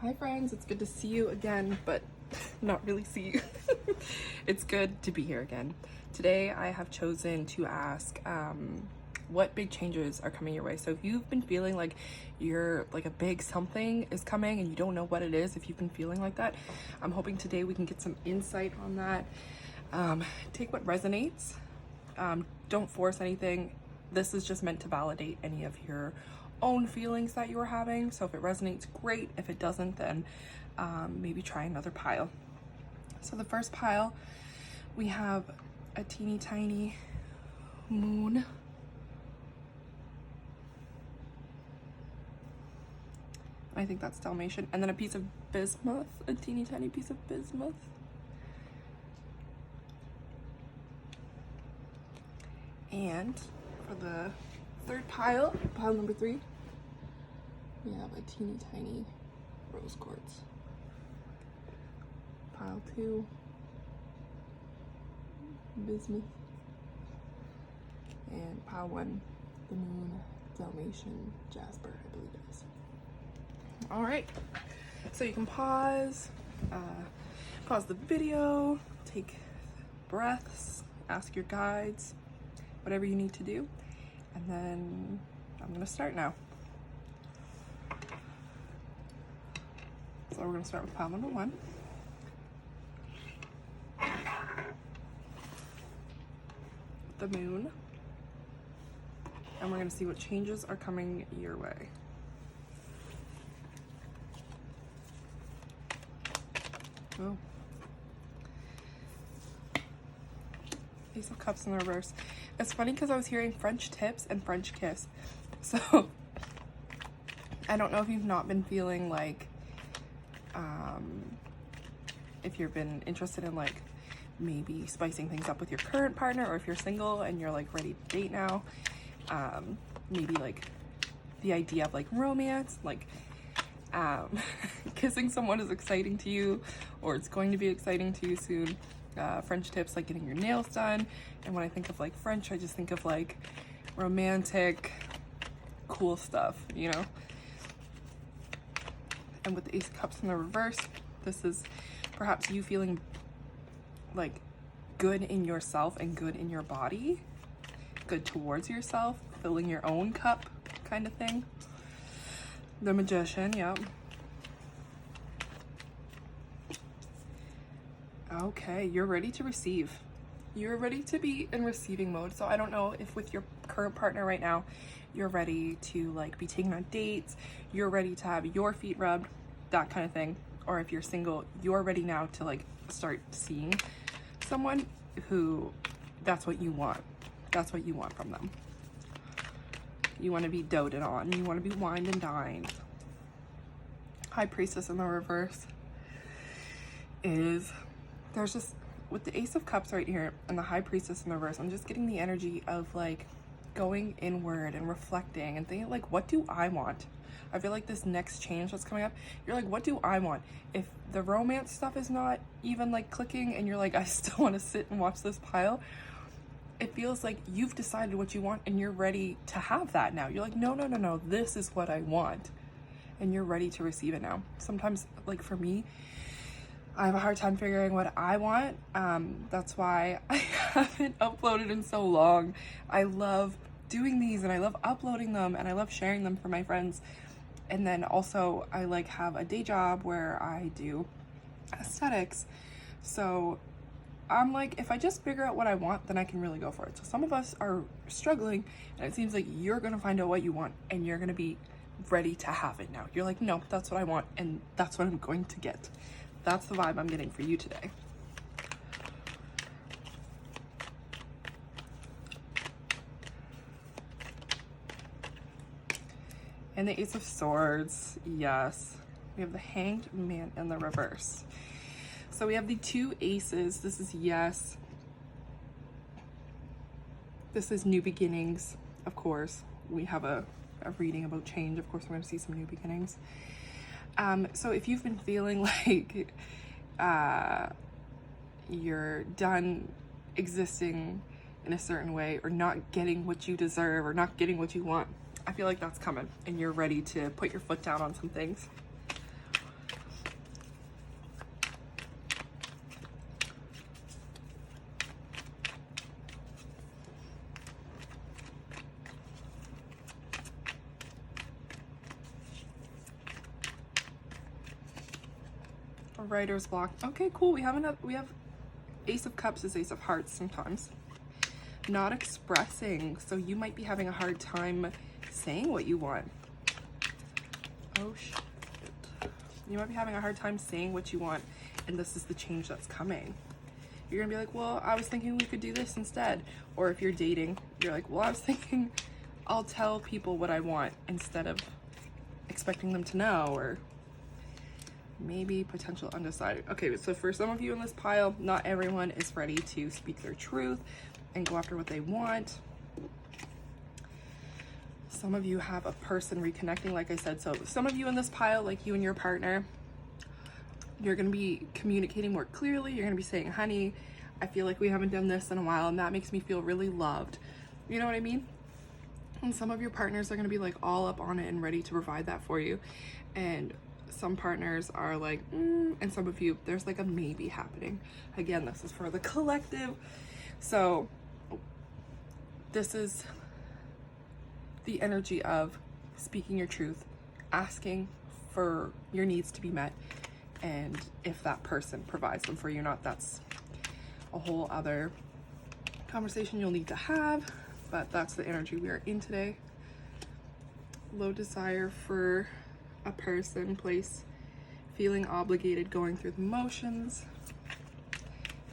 Hi friends, it's good to see you again, but not really see you. It's good to be here again. Today I have chosen to ask what big changes are coming your way. So if you've been feeling like you're like a big something is coming and you don't know what it is, if you've been feeling like that, I'm hoping today we can get some insight on that. Take what resonates. Don't force anything. This is just meant to validate any of your own feelings that you are having. So if it resonates, great. If it doesn't, then maybe try another pile. So the first pile, we have a teeny tiny moon. I think that's Dalmatian. And then a piece of bismuth, a teeny tiny piece of bismuth. And for the third pile number 3, we have a teeny tiny rose quartz. Pile 2, bismuth. And pile 1, the moon, Dalmatian jasper, I believe it is. All right, so you can pause the video, take breaths, ask your guides, whatever you need to do. And then I'm gonna start now. So we're gonna start with pile number 1. The moon. And we're gonna see what changes are coming your way. Oh. Ace of Cups in the reverse. It's funny because I was hearing French tips and French kiss. So I don't know if you've not been feeling like, if you've been interested in like maybe spicing things up with your current partner, or if you're single and you're like ready to date now, maybe like the idea of like romance, like kissing someone is exciting to you, or it's going to be exciting to you soon. French tips like getting your nails done. And when I think of like French, I just think of like romantic, cool stuff, you know? And with the Ace of Cups in the reverse, this is perhaps you feeling like good in yourself and good in your body, good towards yourself, filling your own cup kind of thing. The Magician, yep. Okay, you're ready to receive. You're ready to be in receiving mode. So I don't know if with your current partner right now, you're ready to like be taken on dates, you're ready to have your feet rubbed, that kind of thing. Or if you're single, you're ready now to like start seeing someone who, that's what you want. That's what you want from them. You want to be doted on. You want to be wined and dined. High Priestess in the reverse is, there's just, with the Ace of Cups right here and the High Priestess in the reverse, I'm just getting the energy of like going inward and reflecting and thinking like, what do I want? I feel like this next change that's coming up, you're like, what do I want? If the romance stuff is not even like clicking and you're like, I still want to sit and watch this pile, it feels like you've decided what you want and you're ready to have that now. You're like, no, this is what I want. And you're ready to receive it now. Sometimes, like for me, I have a hard time figuring what I want. That's why I haven't uploaded in so long. I love doing these and I love uploading them and I love sharing them for my friends. And then also I like have a day job where I do aesthetics. So I'm like, if I just figure out what I want, then I can really go for it. So some of us are struggling and it seems like you're gonna find out what you want and you're gonna be ready to have it now. You're like, no, that's what I want and that's what I'm going to get. That's the vibe I'm getting for you today. And the Ace of Swords, yes. We have the Hanged Man in the reverse. So we have the 2 aces. This is yes. This is new beginnings, of course. We have a reading about change. Of course, we're going to see some new beginnings. So if you've been feeling like you're done existing in a certain way, or not getting what you deserve, or not getting what you want, I feel like that's coming and you're ready to put your foot down on some things. Writer's block. Okay, cool. We have Ace of Cups is Ace of Hearts sometimes. Not expressing. So you might be having a hard time saying what you want. Oh shit. You might be having a hard time saying what you want, and this is the change that's coming. You're gonna be like, well, I was thinking we could do this instead. Or if you're dating, you're like, well, I was thinking I'll tell people what I want instead of expecting them to know, or maybe potential undecided. Okay, so for some of you in this pile, not everyone is ready to speak their truth and go after what they want. Some of you have a person reconnecting, like I said. So some of you in this pile, like you and your partner, you're going to be communicating more clearly. You're going to be saying, honey, I feel like we haven't done this in a while, and that makes me feel really loved. You know what I mean? And some of your partners are going to be like all up on it and ready to provide that for you. And some partners are like, and some of you, there's like a maybe happening. Again, this is for the collective. So this is the energy of speaking your truth, asking for your needs to be met, and if that person provides them for you or not, that's a whole other conversation you'll need to have, but that's the energy we are in today. Low desire for a person, place, feeling obligated, going through the motions.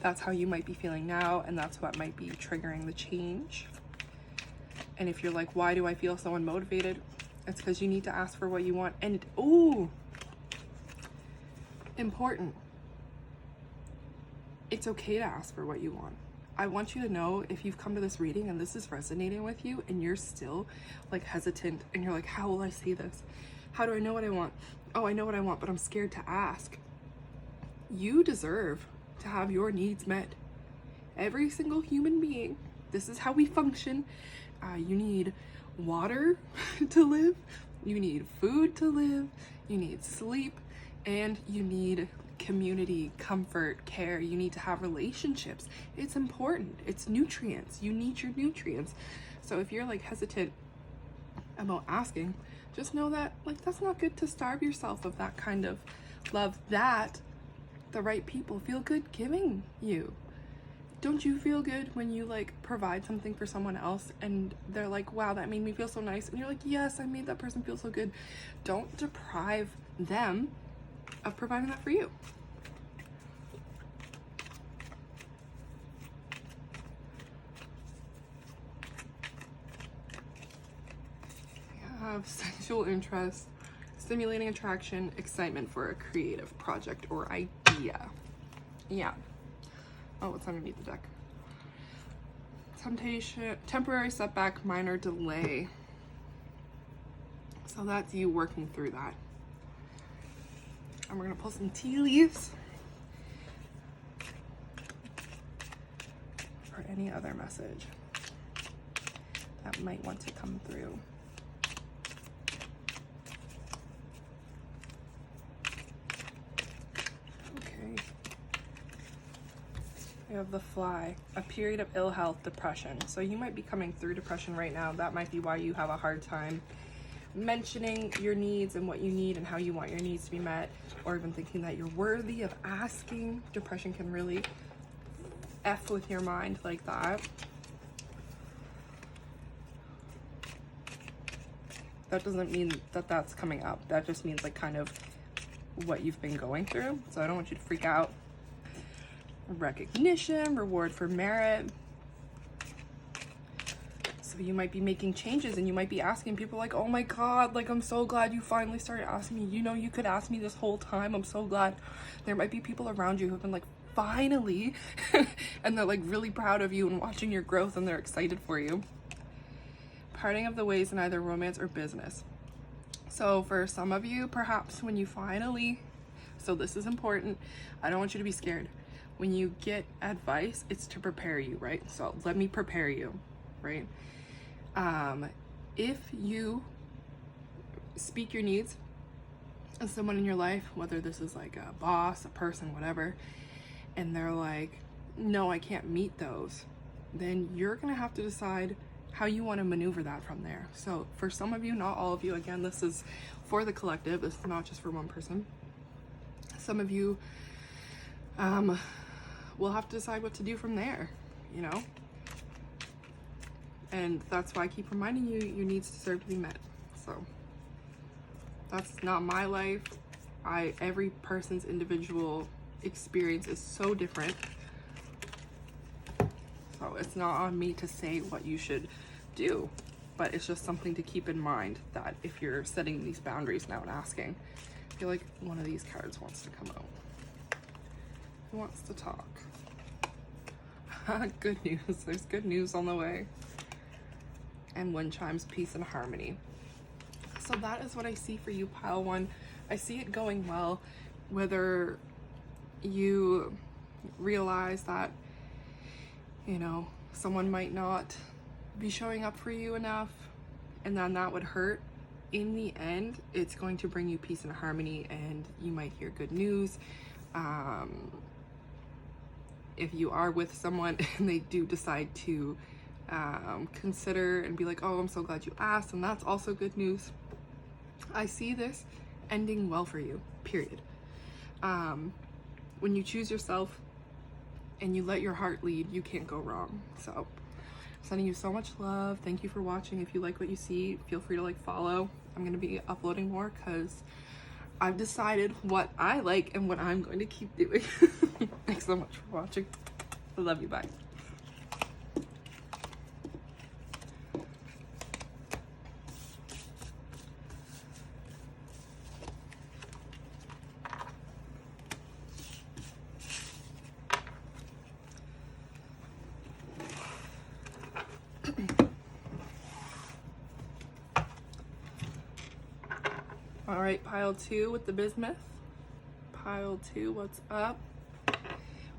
That's how you might be feeling now, and that's what might be triggering the change. And if you're like, why do I feel so unmotivated? It's because you need to ask for what you want. And ooh, important. It's okay to ask for what you want. I want you to know, if you've come to this reading and this is resonating with you and you're still like hesitant and you're like, how will I say this? How do I know what I want? Oh, I know what I want, but I'm scared to ask. You deserve to have your needs met. Every single human being, this is how we function. You need water to live, you need food to live, you need sleep, and you need community, comfort, care. You need to have relationships. It's important. It's nutrients. You need your nutrients. So if you're like hesitant about asking, just know that like that's not good to starve yourself of that kind of love that the right people feel good giving you. Don't you feel good when you like provide something for someone else and they're like, wow, that made me feel so nice, and you're like, yes, I made that person feel so good. Don't deprive them of providing that for you. I have sexual interest, stimulating attraction, excitement for a creative project or idea. Yeah. Oh, what's underneath the deck? Temptation, temporary setback, minor delay. So that's you working through that. And we're gonna pull some tea leaves for any other message that might want to come through. We have the Fly, a period of ill health, depression. So you might be coming through depression right now. That might be why you have a hard time mentioning your needs and what you need and how you want your needs to be met, or even thinking that you're worthy of asking. Depression can really F with your mind like that. That doesn't mean that that's coming up. That just means like kind of what you've been going through. So I don't want you to freak out. Recognition, reward for merit. So you might be making changes and you might be asking people like, oh my God, like I'm so glad you finally started asking me. You know, you could ask me this whole time. I'm so glad. There might be people around you who've been like, finally, and they're like really proud of you and watching your growth and they're excited for you. Parting of the ways in either romance or business. So for some of you, perhaps when you finally, so this is important, I don't want you to be scared. When you get advice, it's to prepare you, right? So let me prepare you, right? If you speak your needs and someone in your life, whether this is like a boss, a person, whatever, and they're like, no, I can't meet those, then you're gonna have to decide how you want to maneuver that from there. So for some of you, not all of you, again, this is for the collective, this is not just for one person. Some of you will have to decide what to do from there, you know? And that's why I keep reminding you, your needs deserve to be met. So that's not my life. Every person's individual experience is so different. So it's not on me to say what you should do, but it's just something to keep in mind, that if you're setting these boundaries now and asking. I feel like one of these cards wants to come out. Who wants to talk? Good news. There's good news on the way. And wind chimes, peace and harmony. So that is what I see for you, pile one. I see it going well, whether you realize that, you know, someone might not be showing up for you enough, and then that would hurt. In the end, it's going to bring you peace and harmony, and you might hear good news. If you are with someone and they do decide to consider and be like, oh, I'm so glad you asked, and that's also good news. I see this ending well for you, period. When you choose yourself and you let your heart lead, you can't go wrong. So sending you so much love. Thank you for watching. If you like what you see, feel free to follow. I'm going to be uploading more because I've decided what I like and what I'm going to keep doing. Thanks so much for watching. I love you. Bye. All right, pile two with the bismuth. Pile two, what's up?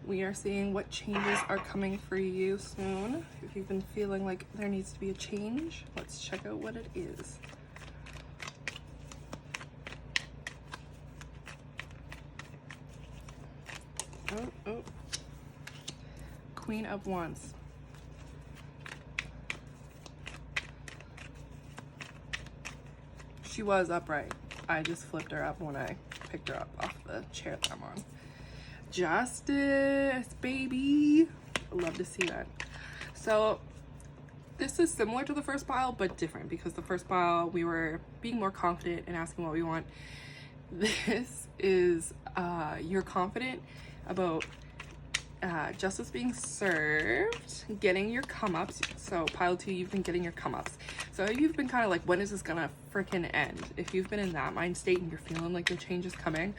We are seeing what changes are coming for you soon. If you've been feeling like there needs to be a change, let's check out what it is. Oh. Queen of Wands. She was upright. I just flipped her up when I picked her up off the chair that I'm on. Justice, baby. I love to see that. So this is similar to the first pile, but different, because the first pile we were being more confident and asking what we want. This is you're confident about justice being served, getting your come-ups. So pile two, you've been getting your come-ups. So you've been kind of like, when is this gonna freaking end? If you've been in that mind state and you're feeling like the change is coming,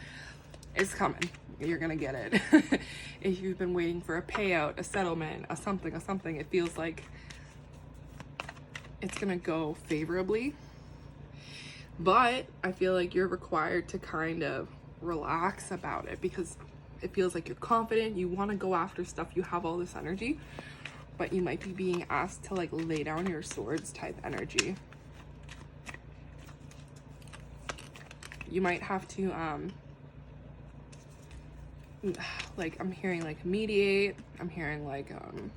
it's coming. You're gonna get it. If you've been waiting for a payout, a settlement, a something, it feels like it's gonna go favorably. But I feel like you're required to kind of relax about it, because it feels like you're confident, you want to go after stuff, you have all this energy, but you might be being asked to lay down your swords type energy. You might have to I'm hearing mediate, I'm hearing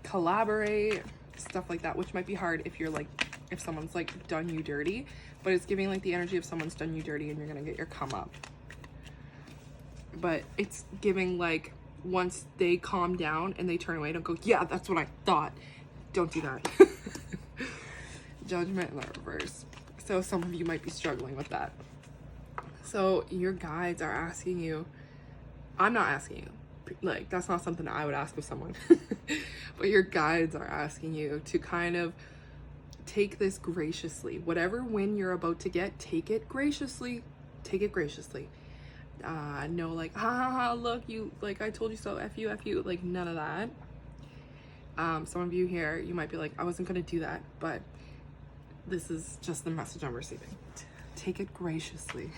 collaborate, stuff like that, which might be hard if you're if someone's done you dirty, but it's giving the energy of someone's done you dirty and you're gonna get your come up. But it's giving once they calm down and they turn away, don't go, yeah, that's what I thought. Don't do that. Judgment in the reverse. So some of you might be struggling with that. So your guides are asking you, I'm not asking you, that's not something I would ask of someone, but your guides are asking you to kind of take this graciously. Whatever win you're about to get, take it graciously. Take it graciously. No ha ha ha, look, you, I told you so, F you, none of that. Some of you here, you might be like, I wasn't gonna do that, but this is just the message I'm receiving. Take it graciously.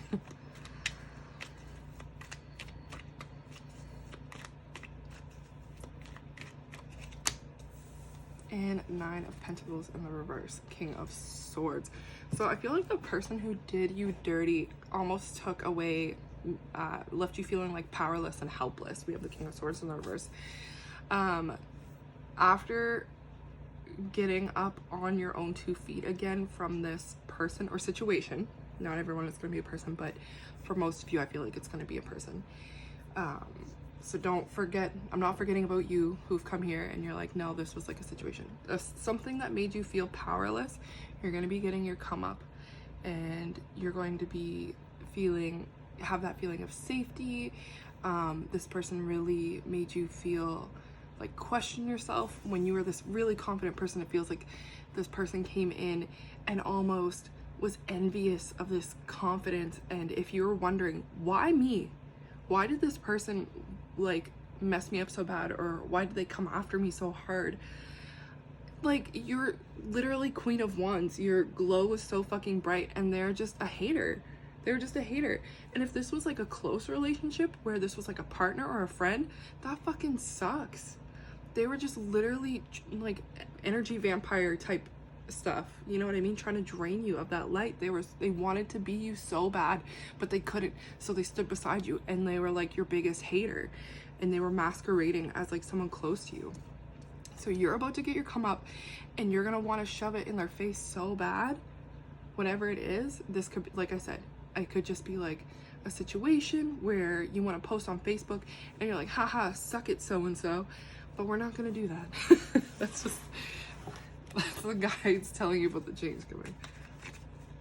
And Nine of Pentacles in the reverse, King of Swords. So I feel like the person who did you dirty almost took away, left you feeling powerless and helpless. We have the King of Swords in the reverse. After getting up on your own 2 feet again from this person or situation. Not everyone is going to be a person, but for most of you, I feel like it's going to be a person. So don't forget, I'm not forgetting about you who've come here and you're like, no, this was like a situation. Something that made you feel powerless, you're going to be getting your come up, and you're going to be have that feeling of safety. This person really made you feel like question yourself when you were this really confident person. It feels like this person came in and almost was envious of this confidence. And if you were wondering, why me? Why did this person like mess me up so bad, or why did they come after me so hard? Like, you're literally Queen of Wands. Your glow was so fucking bright, and they're just a hater. They're just a hater. And if this was like a close relationship where this was like a partner or a friend, that fucking sucks. They were just literally like energy vampire type stuff, you know what I mean, trying to drain you of that light. They wanted to be you so bad, but they couldn't, so they stood beside you, and they were like your biggest hater, and they were masquerading as like someone close to you. So you're about to get your come up, and you're gonna want to shove it in their face so bad. Whatever it is, this could be, like I said, it could just be like a situation where you want to post on Facebook and you're like, haha, suck it, so and so. But we're not gonna do that. That's the guides telling you about the change coming.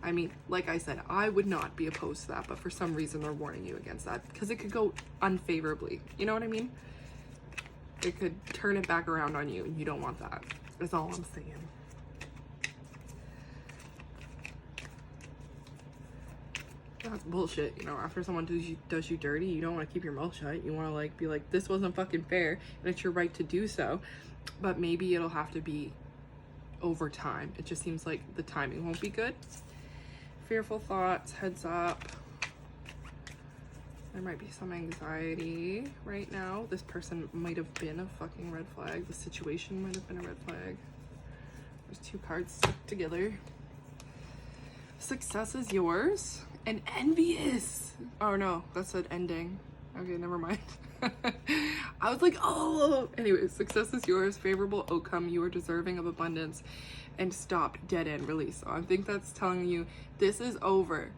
I mean, like I said, I would not be opposed to that, but for some reason they're warning you against that because it could go unfavorably. You know what I mean? It could turn it back around on you, and you don't want that. That's all I'm saying. That's bullshit. You know, after someone does you dirty, you don't want to keep your mouth shut. You want to like be like, this wasn't fucking fair, and it's your right to do so. But maybe it'll have to be over time. It just seems like the timing won't be good. Fearful thoughts, heads up. There might be some anxiety right now. This person might have been a fucking red flag. The situation might have been a red flag. There's 2 cards stuck together. Success is yours. And envious. Oh no, that said ending. Okay, never mind. I was like, oh. Anyway, success is yours. Favorable outcome. You are deserving of abundance. And stop. Dead end. Release. So I think that's telling you this is over.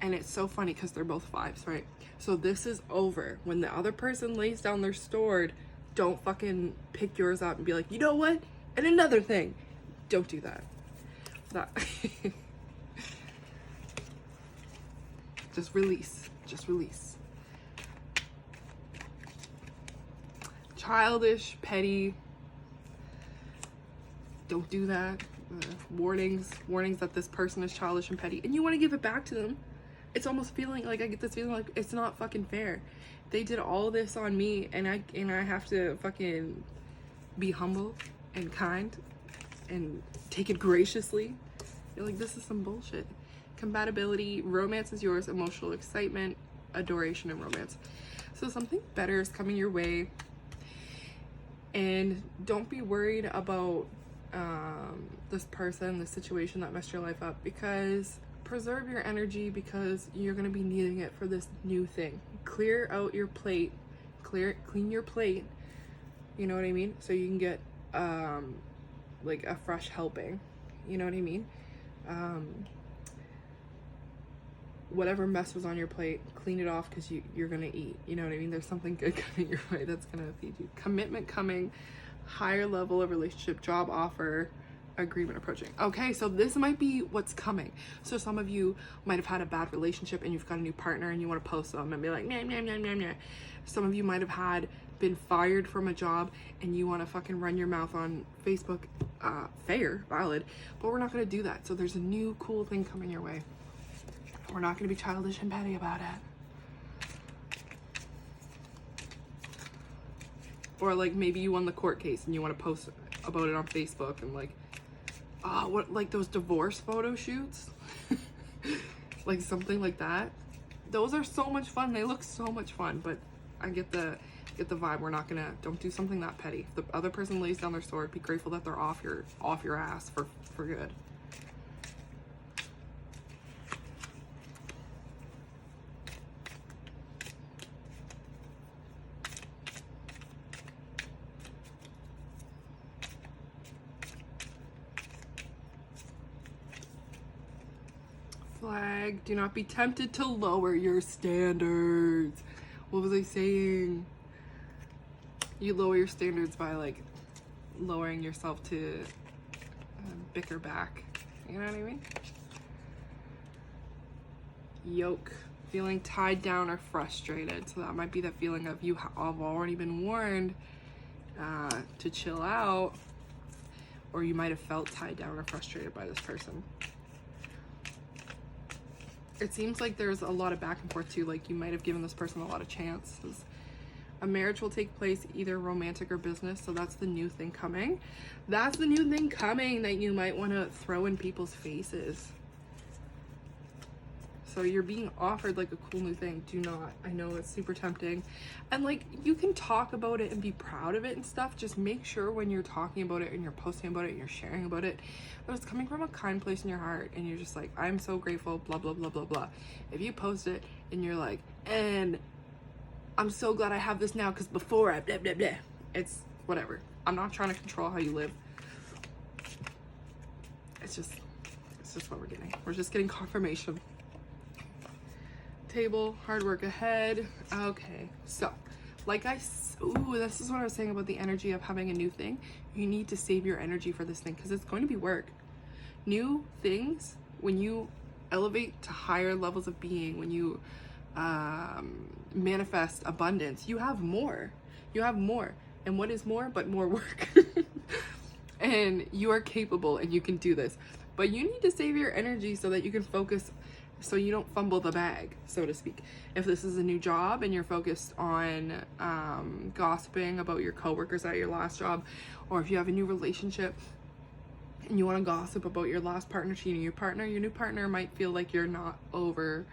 And it's so funny because they're both 5s, right? So this is over. When the other person lays down their sword, don't fucking pick yours up and be like, you know what? And another thing. Don't do that. Just release. Just release. Childish, petty. Don't do that. Warnings that this person is childish and petty, and you want to give it back to them. It's almost feeling like I get this feeling like it's not fucking fair. They did all this on me, and I have to fucking be humble and kind and take it graciously. You're like, this is some bullshit. Compatibility, romance is yours, emotional excitement, adoration, and romance. So something better is coming your way. And don't be worried about this person, this situation that messed your life up, because preserve your energy, because you're going to be needing it for this new thing. Clear out your plate, clean your plate, you know what I mean? So you can get like a fresh helping, you know what I mean? Whatever mess was on your plate, clean it off, because you're gonna eat, you know what I mean? There's something good coming your way that's gonna feed you. Commitment coming, higher level of relationship, job offer, agreement approaching. Okay, so this might be what's coming. So some of you might have had a bad relationship and you've got a new partner and you want to post them and be like, nah, nah, nah, nah, nah. Some of you might have been fired from a job and you want to fucking run your mouth on Facebook. Fair, valid, but we're not going to do that. So there's a new cool thing coming your way. We're not going to be childish and petty about it. Or like maybe you won the court case and you want to post about it on Facebook and like, what, like those divorce photo shoots? Like something like that. Those are so much fun. They look so much fun, but I get the vibe. We're not gonna, don't do something that petty. If the other person lays down their sword, be grateful that they're off your ass for good. flag. Do not be tempted to lower your standards. What was I saying? You lower your standards by like lowering yourself to bicker back. You know what I mean? Yoke. Feeling tied down or frustrated. So that might be the feeling of you have already been warned to chill out, or you might have felt tied down or frustrated by this person. It seems like there's a lot of back and forth too, like you might have given this person a lot of chances. A marriage will take place, either romantic or business, so that's the new thing coming. That's the new thing coming that you might want to throw in people's faces. So you're being offered like a cool new thing. Do not. I know it's super tempting. And like you can talk about it and be proud of it and stuff. Just make sure when you're talking about it and you're posting about it and you're sharing about it, that it's coming from a kind place in your heart and you're just like, I'm so grateful, blah, blah, blah, blah, blah. If you post it and you're like, and I'm so glad I have this now because before I blah, blah, blah. It's whatever. I'm not trying to control how you live. It's just what we're getting. We're just getting confirmation. Table, hard work ahead. Okay, so like this is what I was saying about the energy of having a new thing. You need to save your energy for this thing because it's going to be work. New things, when you elevate to higher levels of being, when you manifest abundance, you have more. And what is more but more work? And you are capable and you can do this, but you need to save your energy so that you can focus, so you don't fumble the bag, so to speak. If this is a new job and you're focused on gossiping about your coworkers at your last job, or if you have a new relationship and you want to gossip about your last partner cheating your new partner might feel like you're not over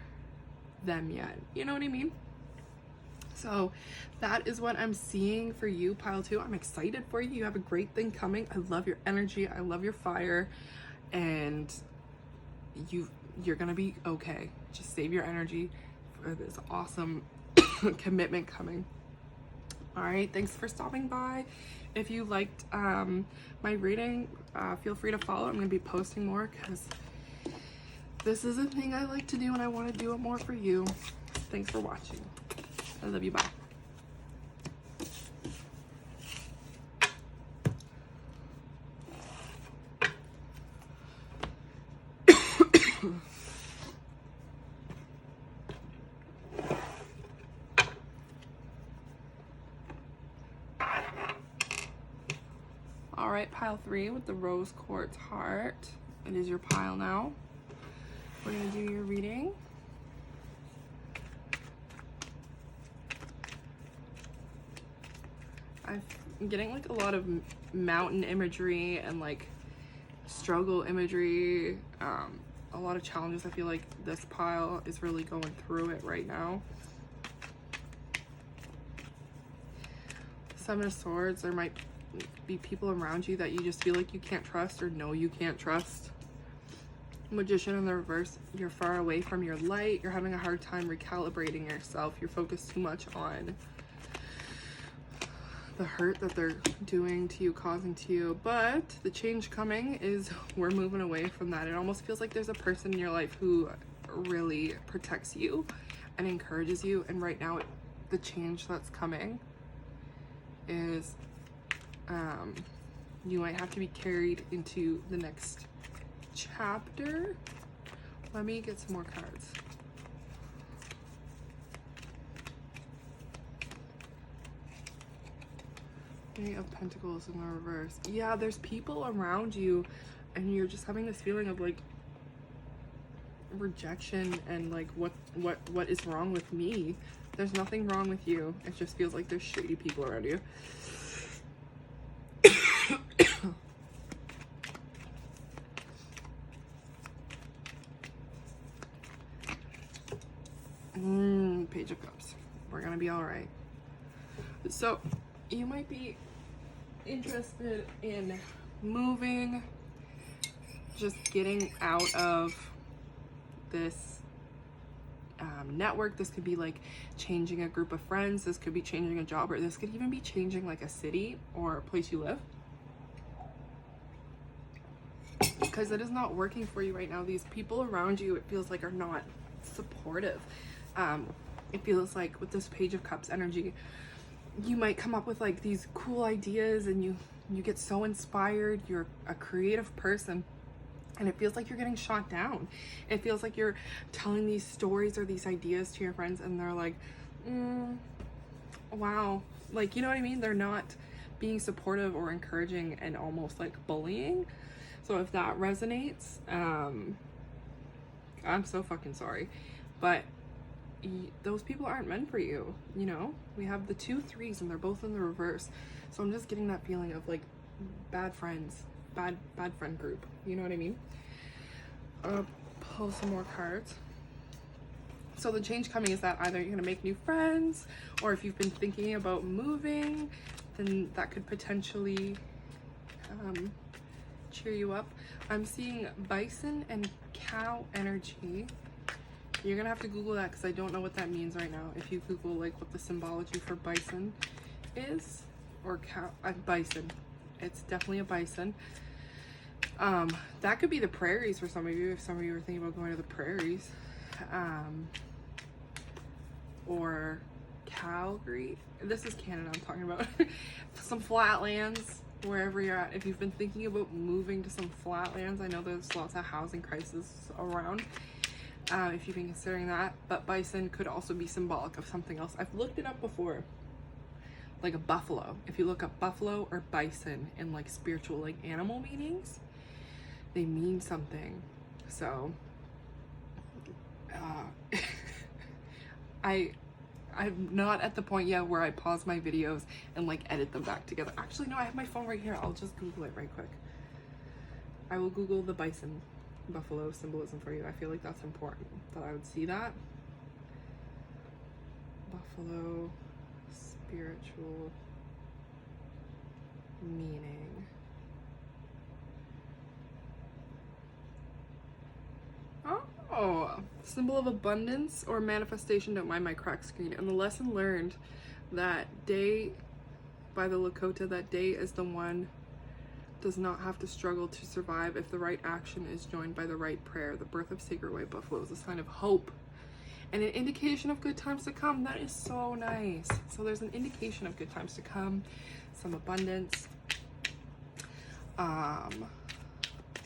them yet. You know what I mean? So that is what I'm seeing for you, pile 2. I'm excited for you. You have a great thing coming. I love your energy. I love your fire. And you're gonna be okay. Just save your energy for this awesome commitment coming. All right, thanks for stopping by. If you liked my reading, feel free to follow. I'm gonna be posting more because this is a thing I like to do and I want to do it more for you. Thanks for watching. I love you. Bye. All right, pile 3 with the rose quartz heart. It is your pile now. We're gonna do your reading. I'm getting like a lot of mountain imagery and like struggle imagery, a lot of challenges. I feel like this pile is really going through it right now. Seven of Swords, there might be people around you that you just feel like you can't trust or know you can't trust. Magician in the reverse, you're far away from your light. You're having a hard time recalibrating yourself. You're focused too much on the hurt that they're doing to you, causing to you. But the change coming is we're moving away from that. It almost feels like there's a person in your life who really protects you and encourages you. And right now, the change that's coming is you might have to be carried into the next chapter. Let me get some more cards. Eight of Pentacles in the reverse. Yeah, there's people around you and you're just having this feeling of like rejection and like what is wrong with me? There's nothing wrong with you. It just feels like there's shady people around you. Page of Cups. We're gonna be all right. So you might be interested in moving, just getting out of this network. This could be like changing a group of friends. This could be changing a job, or this could even be changing like a city or a place you live. because it is not working for you right now. These people around you, it feels like, are not supportive. It feels like with this Page of Cups energy, you might come up with like these cool ideas and you get so inspired. You're a creative person, and it feels like you're getting shot down. It feels like you're telling these stories or these ideas to your friends and they're like, wow. Like, you know what I mean? They're not being supportive or encouraging and almost like bullying. So if that resonates, I'm so fucking sorry. But those people aren't meant for you, you know? We have the 2 3s and they're both in the reverse. So I'm just getting that feeling of like bad friends, bad friend group. You know what I mean? Pull some more cards. So the change coming is that either you're going to make new friends, or if you've been thinking about moving, then that could potentially cheer you up. I'm seeing bison and cow energy. You're going to have to Google that because I don't know what that means right now. If you Google like what the symbology for bison is, or cow, bison. It's definitely a bison. That could be the prairies for some of you, if some of you are thinking about going to the prairies. Or Calgary. This is Canada I'm talking about. Some flatlands, wherever you're at. If you've been thinking about moving to some flatlands, I know there's lots of housing crisis around. If you've been considering that. But bison could also be symbolic of something else. I've looked it up before. Like a buffalo. If you look up buffalo or bison in like spiritual like animal meanings, they mean something. So I'm not at the point yet where I pause my videos and like edit them back together. Actually, no, I have my phone right here. I'll just Google it right quick. I will Google the bison buffalo symbolism for you. I feel like that's important that I would see that. Buffalo spiritual meaning. Oh, symbol of abundance or manifestation. Don't mind my cracked screen. And the lesson learned that day by the Lakota, that day is the one does not have to struggle to survive if the right action is joined by the right prayer. The birth of sacred white buffalo is a sign of hope and an indication of good times to come. That is so nice. So there's an indication of good times to come, some abundance.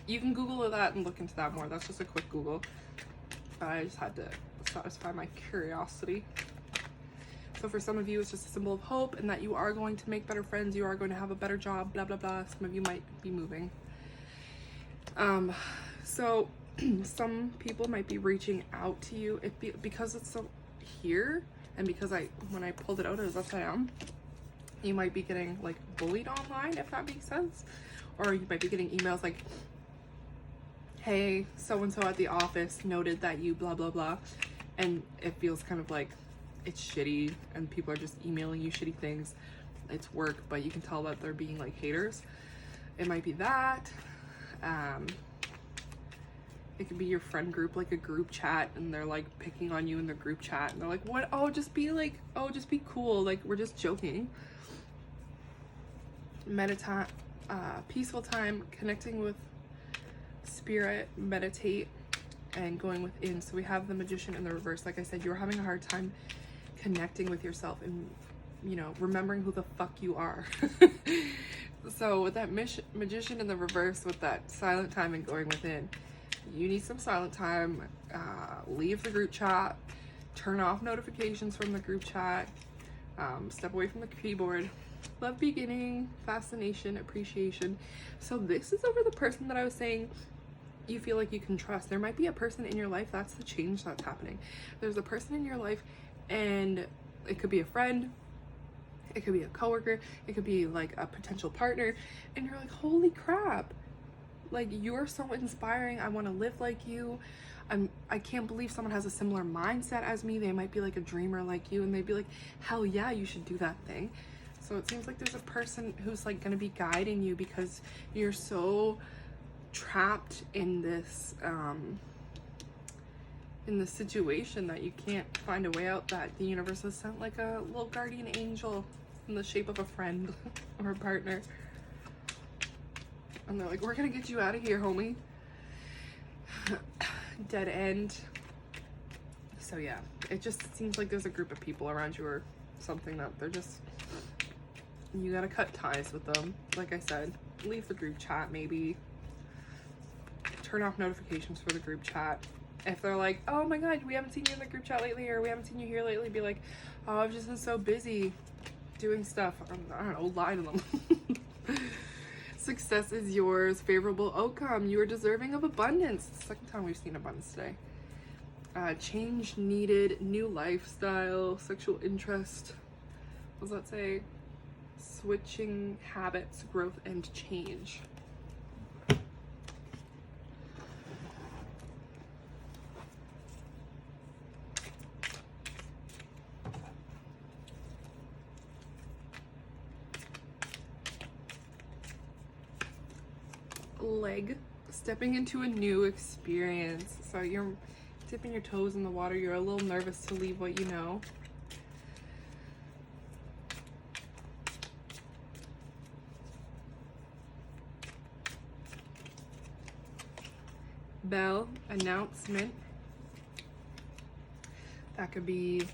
You can Google that and look into that more. That's just a quick Google. But I just had to satisfy my curiosity. So for some of you, it's just a symbol of hope and that you are going to make better friends. You are going to have a better job, blah, blah, blah. Some of you might be moving. So some people might be reaching out to you because it's so here, and because when I pulled it out, it was upside down. You might be getting like bullied online, if that makes sense. Or you might be getting emails like, hey, so-and-so at the office noted that you blah, blah, blah. And it feels kind of like it's shitty and people are just emailing you shitty things. It's work, but you can tell that they're being like haters. It might be that. It could be your friend group, like a group chat, and they're like picking on you in the group chat. And they're like, what? Oh, just be cool. Like, we're just joking. Peaceful time, connecting with spirit, meditate, and going within. So we have the Magician in the reverse. Like I said, you're having a hard time connecting with yourself and, you know, remembering who the fuck you are. So with that Magician in the reverse, with that silent time and going within, you need some silent time. Leave the group chat, turn off notifications from the group chat, step away from the keyboard. Love beginning, fascination, appreciation. So this is over the person that I was saying you feel like you can trust. There might be a person in your life, that's the change that's happening. There's a person in your life, and it could be a friend, it could be a coworker, it could be like a potential partner, and you're like, holy crap, like, you're so inspiring. I want to live like you. I can't believe someone has a similar mindset as me. They might be like a dreamer like you, and they'd be like, hell yeah, you should do that thing. So it seems like there's a person who's like going to be guiding you because you're so trapped in this situation that you can't find a way out, that the universe has sent like a little guardian angel in the shape of a friend or a partner. And they're like, we're going to get you out of here, homie. dead end. So yeah, it just seems like there's a group of people around you or something that they're just, you gotta cut ties with them. Like I said, leave the group chat, maybe turn off notifications for the group chat. If they're like, oh my god, we haven't seen you in the group chat lately, or we haven't seen you here lately, be like, oh, I've just been so busy doing stuff. I don't know, lie to them. Success is yours. Favorable outcome. You are deserving of abundance. It's the second time we've seen abundance today. Change needed. New lifestyle. Sexual interest. What does that say? Switching habits, growth, and change. Leg, stepping into a new experience. So you're dipping your toes in the water. You're a little nervous to leave what you know. Bell, announcement. That could be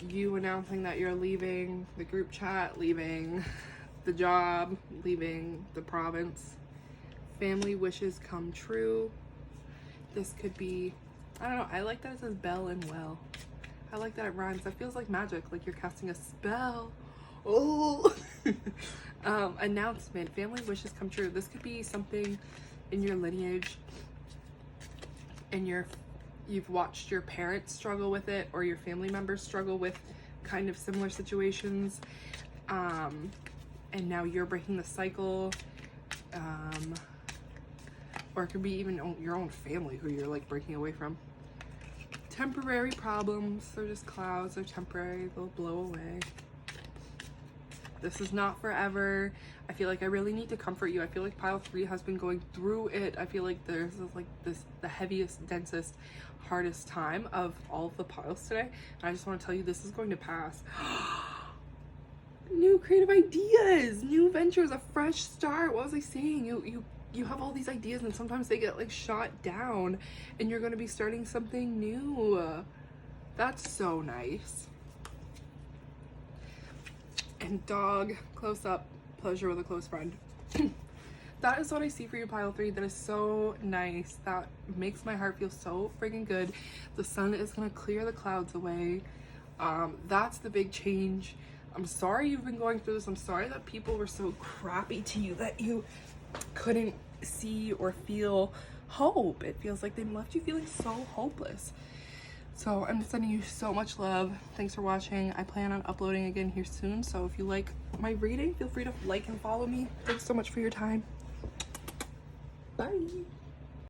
you announcing that you're leaving the group chat, leaving the job, leaving the province. Family wishes come true. This could be, I don't know, I like that it says bell and well. I like that it rhymes. That feels like magic, like you're casting a spell. Oh. Announcement, family wishes come true. This could be something in your lineage, and you've watched your parents struggle with it, or your family members struggle with kind of similar situations, and now you're breaking the cycle, or it could be even your own family who you're like breaking away from. Temporary problems, they're just clouds, they're temporary, they'll blow away. This is not forever. I feel like I really need to comfort you. I feel like pile 3 has been going through it. I feel like there's the heaviest, densest, hardest time of all of the piles today. And I just want to tell you, this is going to pass. New creative ideas, new ventures, a fresh start. What was I saying? You have all these ideas, and sometimes they get like shot down, and you're going to be starting something new. That's so nice. And dog, close up, pleasure with a close friend. That is what I see for you, pile 3. That is so nice. That makes my heart feel so freaking good. The sun is gonna clear the clouds away. That's the big change. I'm sorry you've been going through this. I'm sorry that people were so crappy to you that you couldn't see or feel hope. It feels like they left you feeling so hopeless. So I'm sending you so much love. Thanks for watching. I plan on uploading again here soon. So if you like my reading, feel free to like and follow me. Thanks so much for your time. Bye.